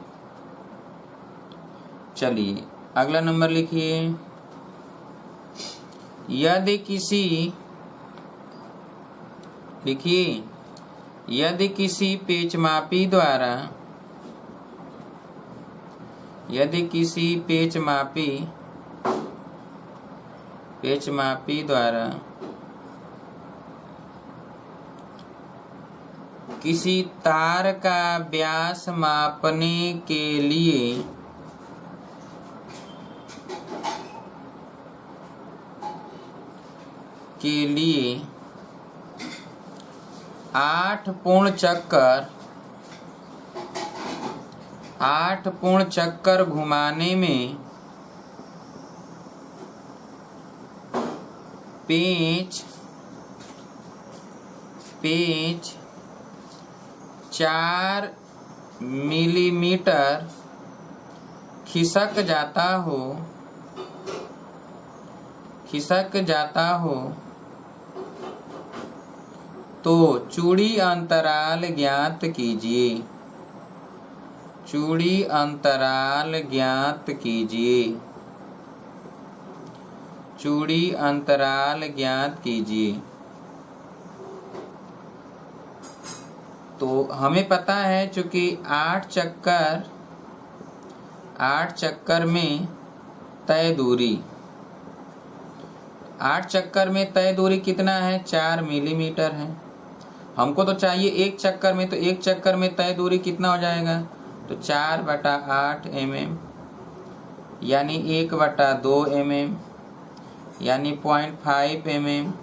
Speaker 1: चलिए अगला नंबर लिखिए। यदि किसी पेचमापी द्वारा किसी तार का व्यास मापने के लिए 8 पूर्ण चक्कर घुमाने में पेंच 4 मिलीमीटर खिसक जाता हो तो चूड़ी अंतराल ज्ञात कीजिए। तो हमें पता है चूंकि 8 चक्कर में तय दूरी, 8 चक्कर में तय दूरी कितना है, 4 मिलीमीटर है। हमको तो चाहिए एक चक्कर में, तो एक चक्कर में तय दूरी कितना हो जाएगा, तो 4/8 mm यानी 1/2 mm यानी 0.5 mm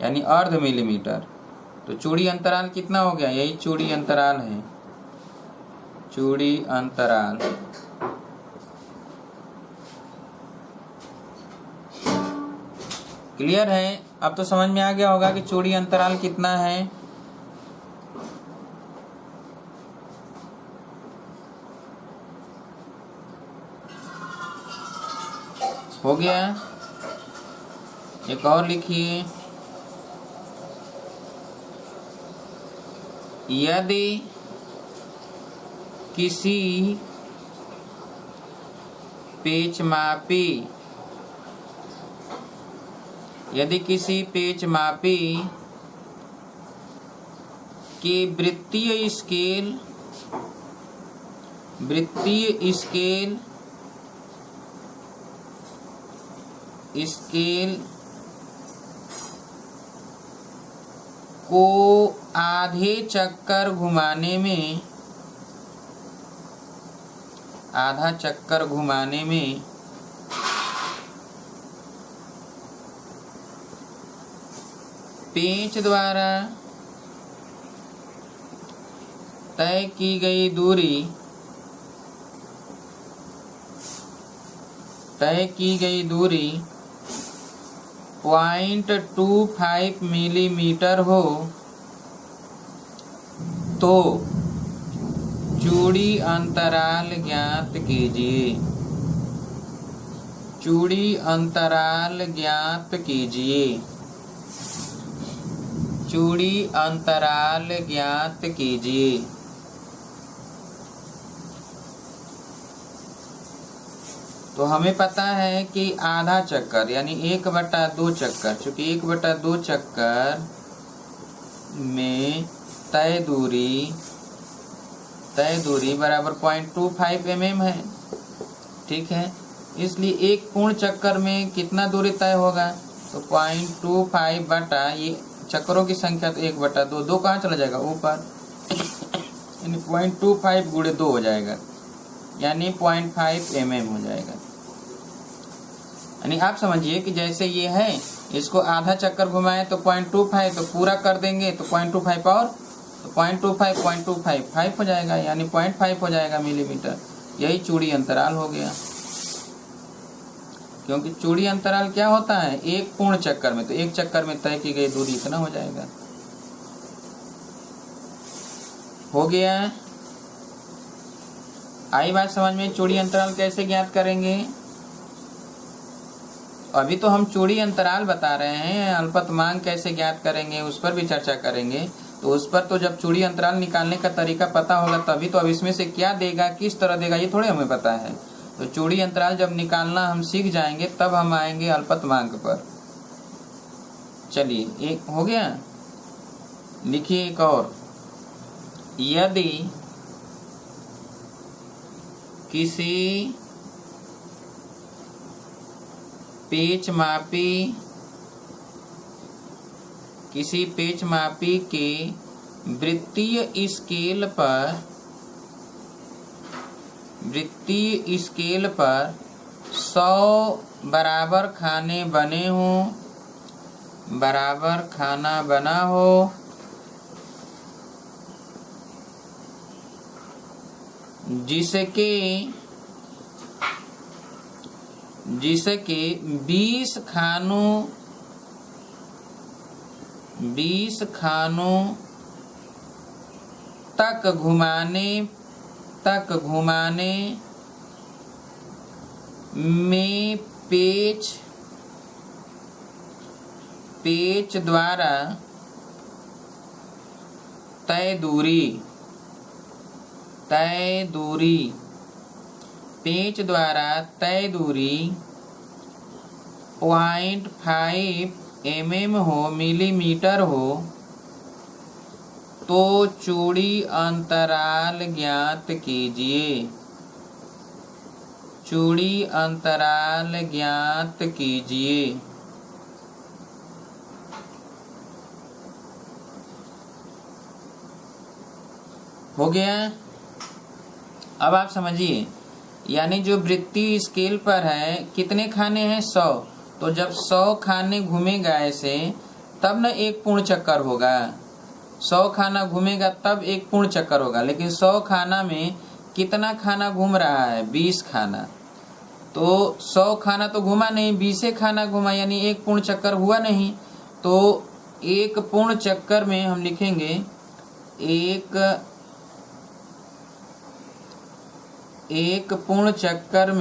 Speaker 1: यानी अर्ध मिलीमीटर। तो चूड़ी अंतराल कितना हो गया, यही चूड़ी अंतराल है, चूड़ी अंतराल। क्लियर है? अब तो समझ में आ गया होगा कि चूड़ी अंतराल कितना है। हो गया। एक और लिखिए। यदि किसी पेचमापी के वृत्तीय स्केल को आधे चक्कर घुमाने में पेंच द्वारा तय की गई दूरी 0.25 मिलीमीटर हो तो चूड़ी अंतराल ज्ञात कीजिए। तो हमें पता है कि आधा चक्कर यानी 1/2 चक्कर, चूंकि 1/2 चक्कर में तय दूरी बराबर 0.25 mm है। ठीक है, इसलिए एक पूर्ण चक्कर में कितना दूरी तय होगा, तो 0.25 बटा ये चक्करों की संख्या तो 1/2, 2 कहाँ चला जाएगा ऊपर, यानी 0.25 गुणे 2 हो जाएगा, यानी 0.5 mm हो जाएगा। यानी आप समझिए कि जैसे ये है, इसको आधा चक्कर घुमाए तो 0.25, तो पूरा कर देंगे तो 0.25 और, तो 0.25 5 हो जाएगा, यानी 0.5 हो जाएगा मिलीमीटर। यही चूड़ी अंतराल हो गया। क्योंकि चूड़ी अंतराल क्या होता है, एक पूर्ण चक्कर में, तो एक चक्कर में तय की गई दूरी इतना हो जाएगा। हो गया। आई बात समझ में, चूड़ी अंतराल कैसे ज्ञात करेंगे। अभी तो हम चूड़ी अंतराल बता रहे हैं, अल्पतमांक कैसे ज्ञात करेंगे उस पर भी चर्चा करेंगे। तो उस पर तो जब चूड़ी अंतराल निकालने का तरीका पता होगा तभी तो। अब इसमें से क्या देगा, किस तरह देगा, ये थोड़े हमें पता है। तो चूड़ी अंतराल जब निकालना हम सीख जाएंगे तब हम आएंगे अल्पतमांक पर। चलिए, एक हो गया। लिखिए एक और, यदि किसी पेच मापी के वृत्तीय स्केल पर 100 बराबर खाने बने हों, बराबर खाना बना हो, जिसके 20 खानों तक घुमाने में पेच द्वारा तय दूरी पेच द्वारा तय दूरी 0.5 mm हो, मिलीमीटर हो, तो चूड़ी अंतराल ज्ञात कीजिए। चूड़ी अंतराल ज्ञात कीजिए। हो गया। अब आप समझिए, यानी जो वृत्तीय स्केल पर है, कितने खाने हैं, 100। तो जब 100 खाने घूमेगा ऐसे, तब न एक पूर्ण चक्कर होगा। 100 खाना घूमेगा तब एक पूर्ण चक्कर होगा। लेकिन 100 खाना में कितना खाना घूम रहा है, 20 खाना। तो 100 खाना तो घूमा नहीं, 20 खाना घूमा, यानी एक पूर्ण चक्कर हुआ नहीं। तो एक पूर्ण चक्कर में हम लिखेंगे एक पूर्ण चक्कर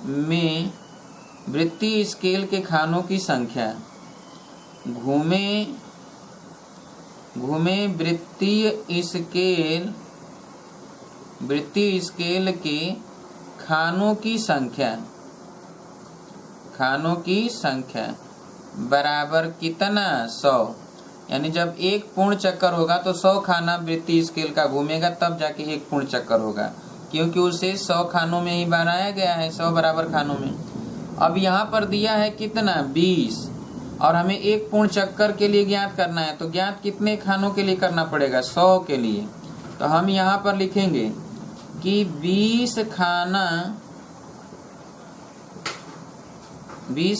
Speaker 1: में वृत्तीय स्केल के खानों की संख्या, घूमे वृत्तीय स्केल के खानों की संख्या बराबर कितना, 100। यानी जब एक पूर्ण चक्कर होगा तो 100 खाना वृत्तीय स्केल का घूमेगा, तब जाके एक पूर्ण चक्कर होगा, क्योंकि उसे 100 खानों में ही बनाया गया है, 100 बराबर खानों में। अब यहाँ पर दिया है कितना, 20, और हमें एक पूर्ण चक्कर के लिए ज्ञात करना है। तो ज्ञात कितने खानों के लिए करना पड़ेगा, 100 के लिए। तो हम यहाँ पर लिखेंगे कि 20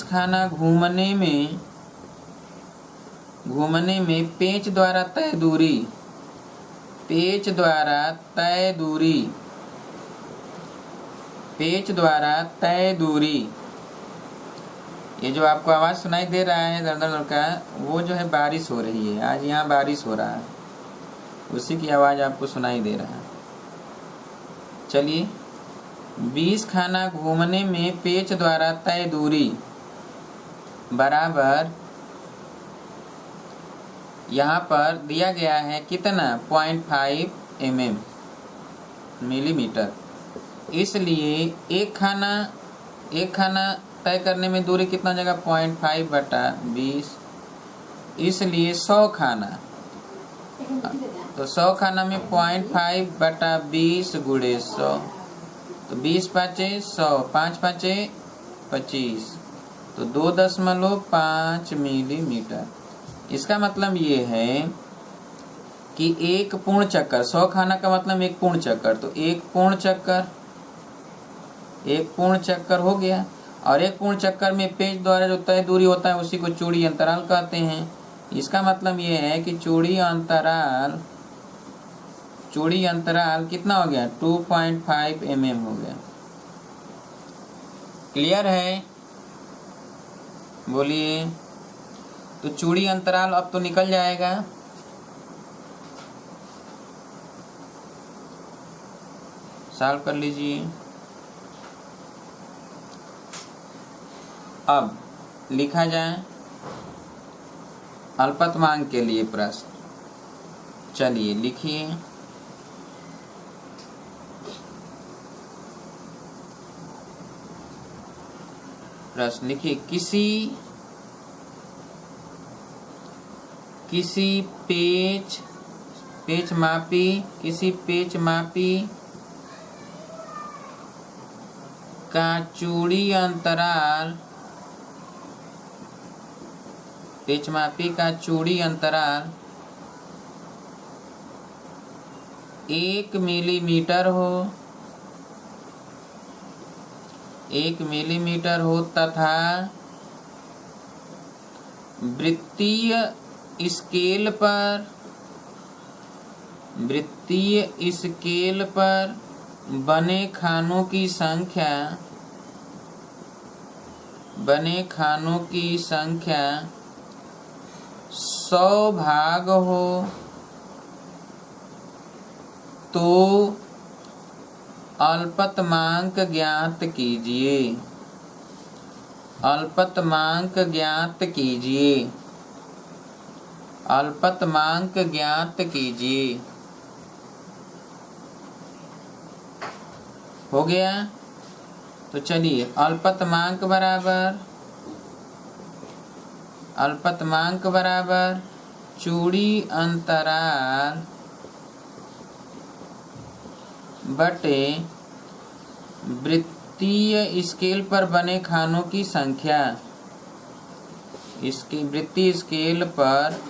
Speaker 1: खाना घूमने में पेच द्वारा तय दूरी, ये जो आपको आवाज सुनाई दे रहा है दर का, वो जो है बारिश हो रही है। आज यहाँ बारिश हो रहा है, उसी की आवाज आपको सुनाई दे रहा है। चलिए, 20 खाना घूमने में पेच द्वारा तय दूरी बराबर, यहाँ पर दिया गया है कितना, 0.5 mm, मिलीमीटर। इसलिए एक खाना तय करने में दूरी कितना जगह, 0.5/20। इसलिए 100 खाना, तो 100 खाना में 0.5/20 गुणे 100, तो 20 × 5 = 100, 5 × 5 = 25, तो 2.5 मिलीमीटर। इसका मतलब ये है कि एक पूर्ण चक्कर, 100 खाना का मतलब एक पूर्ण चक्कर, तो एक पूर्ण चक्कर हो गया। और एक पूर्ण चक्कर में पेच द्वारा जो तय दूरी होता है उसी को चूड़ी अंतराल कहते हैं। इसका मतलब ये है कि चूड़ी अंतराल कितना हो गया, 2.5 mm हो गया। क्लियर है? बोलिए। तो चूड़ी अंतराल अब तो निकल जाएगा। सॉल्व कर लीजिए। अब लिखा जाए अल्पतमांक के लिए प्रश्न। चलिए लिखिए। प्रश्न लिखिए। किसी पेच मापी का चूड़ी अंतराल 1 मिलीमीटर हो तथा वृत्तीय स्केल पर बने खानों की संख्या 100 भाग हो तो अल्पतमांक ज्ञात कीजिए। अल्पतमांक ज्ञात कीजिए। हो गया? तो चलिए अल्पतमांक बराबर चूड़ी अंतराल बटे वृत्तीय स्केल पर बने खानों की संख्या। इसकी वृत्तीय स्केल पर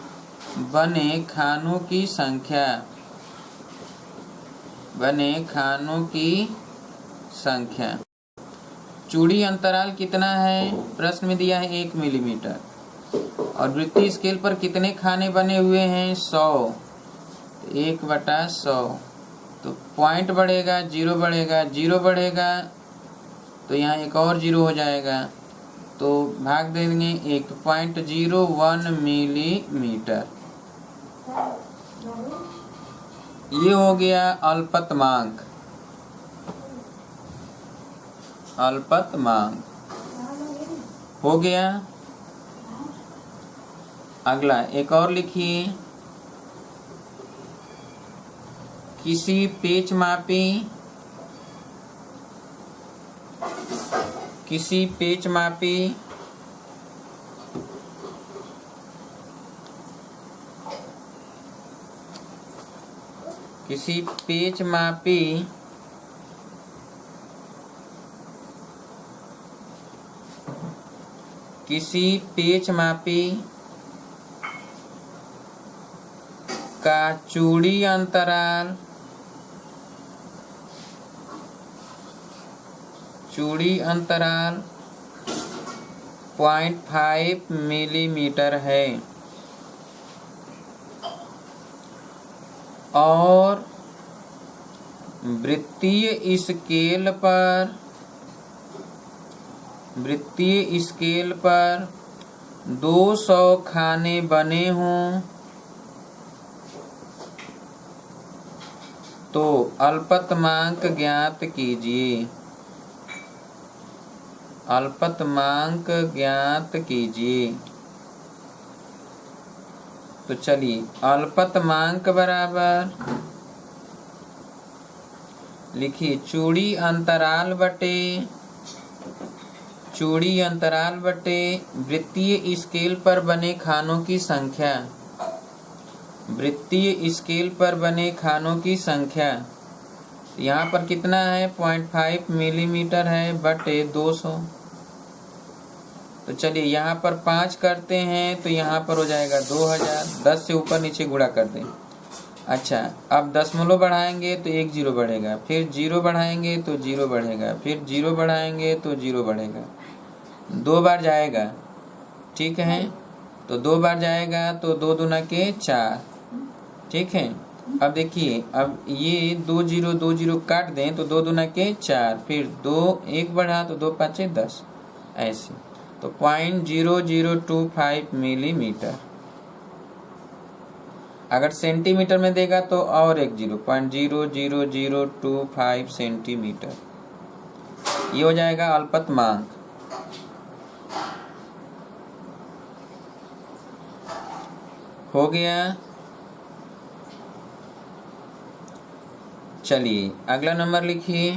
Speaker 1: बने खानों की संख्या। चूड़ी अंतराल कितना है? प्रश्न में दिया है 1 मिलीमीटर। और वृत्तीय स्केल पर कितने खाने बने हुए हैं? 100। 1/100। तो पॉइंट बढ़ेगा, जीरो बढ़ेगा तो यहाँ एक और जीरो हो जाएगा, तो भाग देंगे 1.01 मिलीमीटर। ये हो गया अल्पतमांक। हो गया। अगला एक और लिखिए। किसी पेच मापी का चूड़ी अंतराल 0.5 मिलीमीटर है और वृत्तीय स्केल पर 200 खाने बने हों तो अल्पतमांक ज्ञात कीजिए। तो चलिए अल्पतमांक बराबर लिखिए चूड़ी अंतराल बटे वृत्तीय स्केल पर बने खानों की संख्या। यहाँ पर कितना है? 0.5 मिलीमीटर है बटे 200। तो चलिए यहाँ पर 5 करते हैं तो यहाँ पर हो जाएगा 2000। 10 से ऊपर नीचे गुणा कर दें। अच्छा, अब दशमलव बढ़ाएंगे तो 1 जीरो बढ़ेगा, फिर 0 बढ़ाएंगे तो 0 बढ़ेगा, फिर 0 बढ़ाएंगे तो 0 बढ़ेगा। 2 बार जाएगा, ठीक है। तो 2 बार जाएगा तो 2 दूना के 4, ठीक है। अब देखिए, अब ये 2 0 काट दें तो 2 दूना के 4, फिर 2 1 बढ़ा तो 2 5 10, ऐसे। तो 0.0025 मिलीमीटर। अगर सेंटीमीटर में देगा तो और एक 0.00025 सेंटीमीटर। ये हो जाएगा अल्पतमांक। हो गया। चलिए अगला नंबर लिखिए।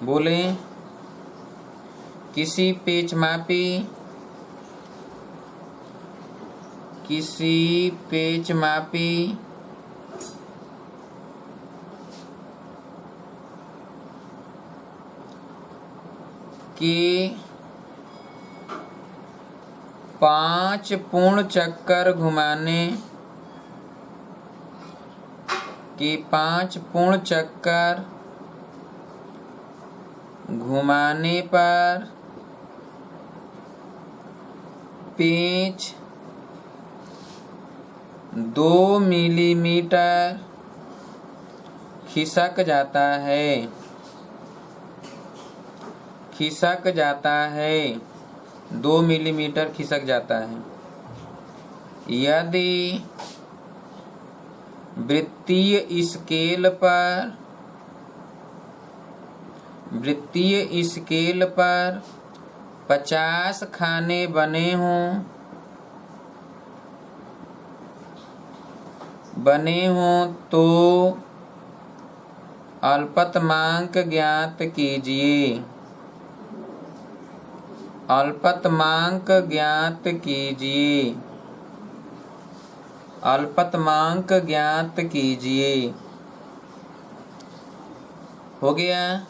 Speaker 1: बोले, किसी पेचमापी के 5 पूर्ण चक्कर घुमाने पर पेंच 2 मिलीमीटर खिसक जाता है। 2 मिलीमीटर खिसक जाता है। यदि वृत्तीय स्केल पर 50 खाने बने हों तो अल्पतमांक ज्ञात कीजिए। अल्पतमांक ज्ञात कीजिए। हो गया।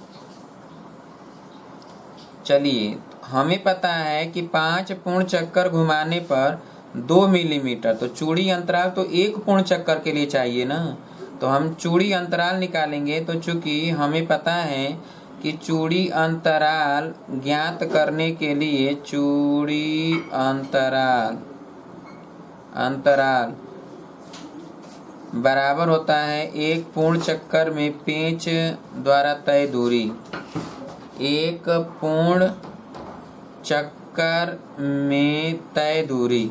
Speaker 1: चलिए, हमें पता है कि 5 पूर्ण चक्कर घुमाने पर 2 मिलीमीटर, तो चूड़ी अंतराल तो 1 पूर्ण चक्कर के लिए चाहिए ना। तो हम चूड़ी अंतराल निकालेंगे। तो चूंकि हमें पता है कि चूड़ी अंतराल ज्ञात करने के लिए चूड़ी अंतराल बराबर होता है 1 पूर्ण चक्कर में पेंच द्वारा तय दूरी। 1 पूर्ण चक्कर में तय दूरी।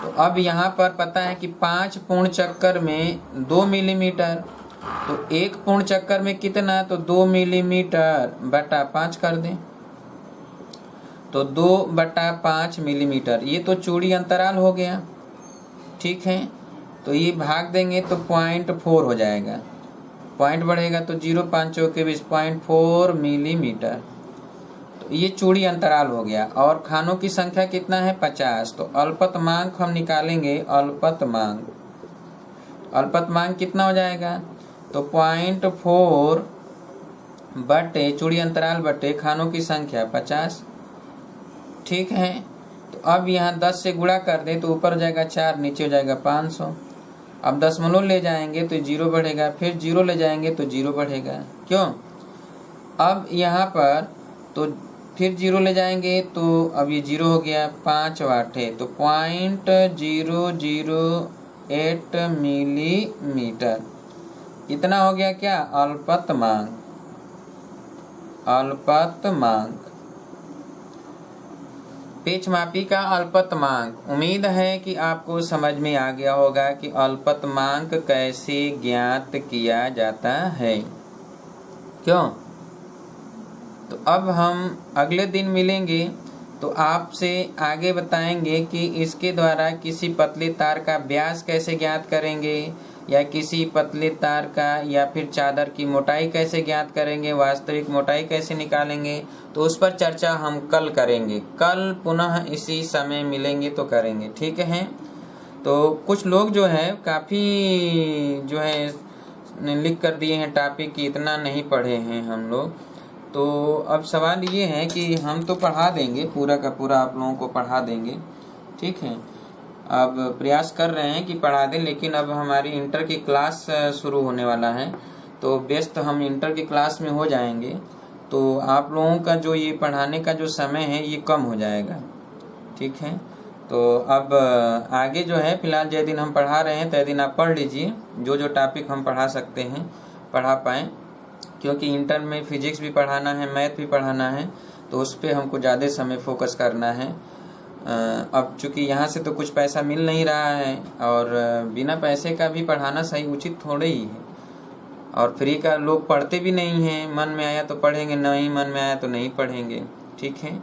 Speaker 1: तो अब यहाँ पर पता है कि 5 पूर्ण चक्कर में 2 मिलीमीटर, तो 1 पूर्ण चक्कर में कितना, तो 2 मिलीमीटर बटा 5 कर दें तो 2/5 मिलीमीटर। ये तो चूड़ी अंतराल हो गया, ठीक है। तो ये भाग देंगे तो 0.4 हो जाएगा। पॉइंट बढ़ेगा तो 0 5 चौके 20, 0.4 मिलीमीटर। तो ये चूड़ी अंतराल हो गया। और खानों की संख्या कितना है, 50। तो अल्पतमांक हम निकालेंगे। अल्पतमांक कितना हो जाएगा, तो 0.4 बटे चूड़ी अंतराल बटे खानों की संख्या 50, ठीक है। तो अब यहाँ 10 से गुणा कर दें तो ऊपर हो जाएगा 4, नीचे हो जाएगा 500। अब दशमलव ले जाएंगे तो 0 बढ़ेगा, फिर 0 ले जाएंगे तो 0 बढ़ेगा। क्यों? अब यहाँ पर तो फिर 0 ले जाएंगे तो अब ये 0 हो गया। 5 वाट है तो 0.008 मिलीमीटर। इतना हो गया क्या, अल्पतमांक। पेचमापी का अल्पतमांक। उम्मीद है कि आपको समझ में आ गया होगा कि अल्पतमांक कैसे ज्ञात किया जाता है। क्यों? तो अब हम अगले दिन मिलेंगे तो आपसे आगे बताएंगे कि इसके द्वारा किसी पतले तार का व्यास कैसे ज्ञात करेंगे, या किसी पतले तार का या फिर चादर की मोटाई कैसे ज्ञात करेंगे, वास्तविक मोटाई कैसे निकालेंगे। तो उस पर चर्चा हम कल करेंगे। कल पुनः इसी समय मिलेंगे तो करेंगे, ठीक है। तो कुछ लोग जो है काफ़ी जो है लिख कर दिए हैं टॉपिक कि इतना नहीं पढ़े हैं हम लोग। तो अब सवाल ये है कि हम तो पढ़ा देंगे, पूरा का पूरा आप लोगों को पढ़ा देंगे, ठीक है। अब प्रयास कर रहे हैं कि पढ़ा दें, लेकिन अब हमारी इंटर की क्लास शुरू होने वाला है, तो व्यस्त हम इंटर की क्लास में हो जाएंगे, तो आप लोगों का जो ये पढ़ाने का जो समय है ये कम हो जाएगा, ठीक है। तो अब आगे जो है फिलहाल जय दिन हम पढ़ा रहे हैं तय दिन आप पढ़ लीजिए, जो जो टॉपिक हम पढ़ा सकते हैं पढ़ा पाएँ, क्योंकि इंटर में फिजिक्स भी पढ़ाना है, मैथ भी पढ़ाना है, तो उस पर हमको ज़्यादा समय फोकस करना है। अब चूँकि यहाँ से तो कुछ पैसा मिल नहीं रहा है, और बिना पैसे का भी पढ़ाना सही उचित थोड़े ही है, और फ्री का लोग पढ़ते भी नहीं हैं, मन में आया तो पढ़ेंगे, नहीं मन में आया तो नहीं पढ़ेंगे, ठीक है।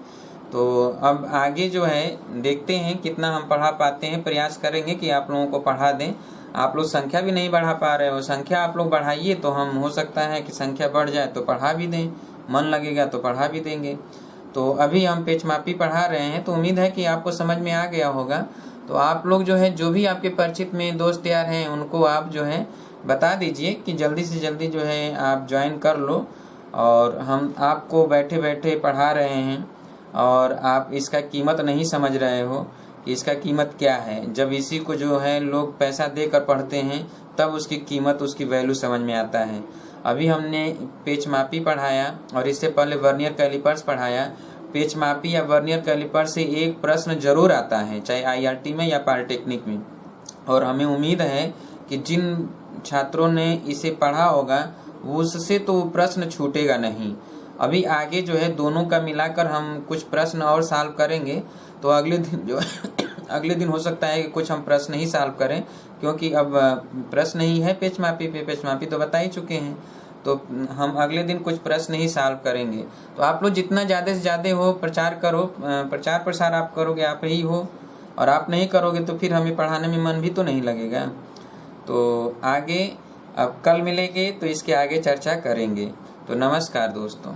Speaker 1: तो अब आगे जो है देखते हैं कितना हम पढ़ा पाते हैं, प्रयास करेंगे कि आप लोगों को पढ़ा दें। आप लोग संख्या भी नहीं बढ़ा पा रहे हो, संख्या आप लोग बढ़ाइए तो हम हो सकता है कि संख्या बढ़ जाए तो पढ़ा भी दें, मन लगेगा तो पढ़ा भी देंगे। तो अभी हम पेचमापी पढ़ा रहे हैं, तो उम्मीद है कि आपको समझ में आ गया होगा। तो आप लोग जो है जो भी आपके परिचित में दोस्त यार हैं उनको आप जो है बता दीजिए कि जल्दी से जल्दी जो है आप ज्वाइन कर लो, और हम आपको बैठे बैठे पढ़ा रहे हैं और आप इसका कीमत नहीं समझ रहे हो कि इसका कीमत क्या है। जब इसी को जो है लोग पैसा देकर पढ़ते हैं तब उसकी कीमत, उसकी वैल्यू समझ में आता है। अभी हमने पेचमापी पढ़ाया और इससे पहले वर्नियर कैलिपर्स पढ़ाया। पेचमापी या वर्नियर कैलिपर से एक प्रश्न जरूर आता है, चाहे IRT में या पॉलिटेक्निक में, और हमें उम्मीद है कि जिन छात्रों ने इसे पढ़ा होगा उससे तो प्रश्न छूटेगा नहीं। अभी आगे जो है दोनों का मिलाकर हम कुछ प्रश्न और सॉल्व करेंगे, तो अगले दिन जो अगले दिन हो सकता है कि कुछ हम प्रश्न ही सॉल्व करें, क्योंकि अब प्रश्न ही है पेचमापी पे, पेचमापी तो बता ही चुके हैं, तो हम अगले दिन कुछ प्रश्न ही सॉल्व करेंगे। तो आप लोग जितना ज़्यादा से ज़्यादा हो प्रचार करो, प्रचार प्रसार आप करोगे आप ही हो, और आप नहीं करोगे तो फिर हमें पढ़ाने में मन भी तो नहीं लगेगा। तो आगे अब कल मिलेंगे तो इसके आगे चर्चा करेंगे। तो नमस्कार दोस्तों।